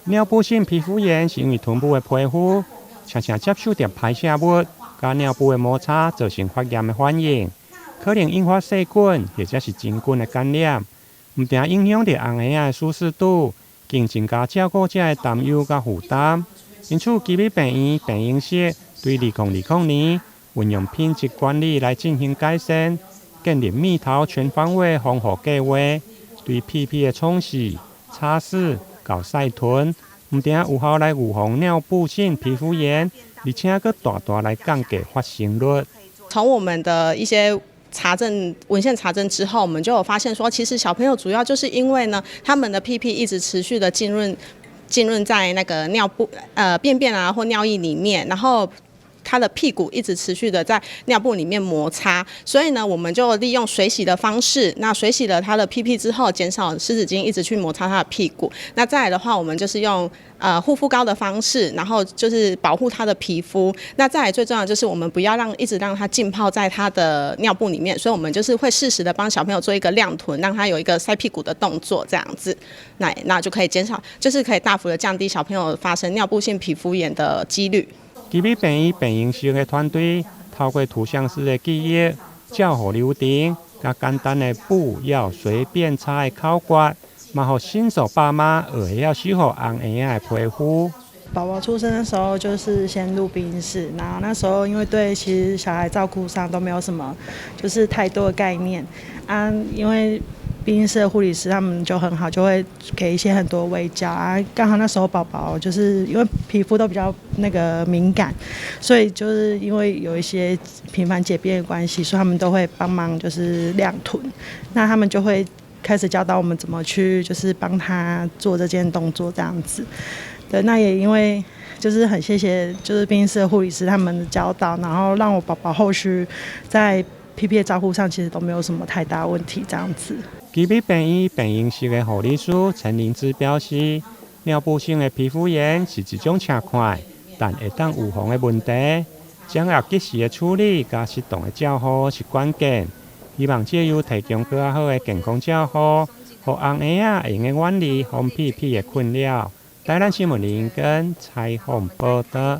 尿布性皮肤炎是因为臀部的皮肤常常接受到排泄物甲尿布的摩擦造成发炎的反应，可能引发细菌或者是真菌的感染，唔定影响到红鞋的舒适度，更增加照顾者的担忧甲负担。因此，基美病院病营室对2020年运用品质管理来进行改善，建立蜜桃全方位防护计划，对屁屁的冲洗、擦拭、搞晒臀，唔定有效来预防尿布性皮肤炎，而且佫大大来降低发生率。从我们的一些查证文献查证之后，我们就有发现说，其实小朋友主要就是因为呢，他们的屁屁一直持续的浸润在那个尿布便便啊或尿液里面，然后他的屁股一直持续的在尿布里面摩擦，所以呢，我们就利用水洗的方式，那水洗了他的屁屁之后，减少湿纸巾一直去摩擦他的屁股。那再来的话，我们就是用护肤膏的方式，然后就是保护他的皮肤。那再来最重要的就是我们不要一直让他浸泡在他的尿布里面，所以我们就是会适时的帮小朋友做一个亮臀，让他有一个塞屁股的动作，这样子，那就可以减少，就是可以大幅的降低小朋友发生尿布性皮肤炎的几率。基美病院病营室的团队透过图像式的记忆、教学流程、甲简单的不要随便擦的考诀，嘛互新手爸妈学会要守护红鞋的皮肤。宝宝出生的时候就是先入病婴室，然后那时候因为对其实小孩照顾上都没有什么就是太多的概念啊，因为病婴室的护理师他们就很好，就会给一些很多卫教啊。刚好那时候宝宝就是因为皮肤都比较敏感，所以就是因为有一些频繁解便的关系，所以他们都会帮忙就是亮臀。那他们就会开始教导我们怎么去就是帮他做这件动作这样子。对，那也因为就是很谢谢就是病婴室的护理师他们的教导，然后让我宝宝后续在屁屁的照顾上其实都没有什么太大问题这样子。基美病院病营室的护理师陈灵芝表示，尿布性的皮肤炎是一种轻快但会当预防的问题，掌握及时的处理加适当的照护是关键。希望借由提供更加好的健康照护，让红鞋会用远离红屁屁的困扰。台南新闻林跟采访报道。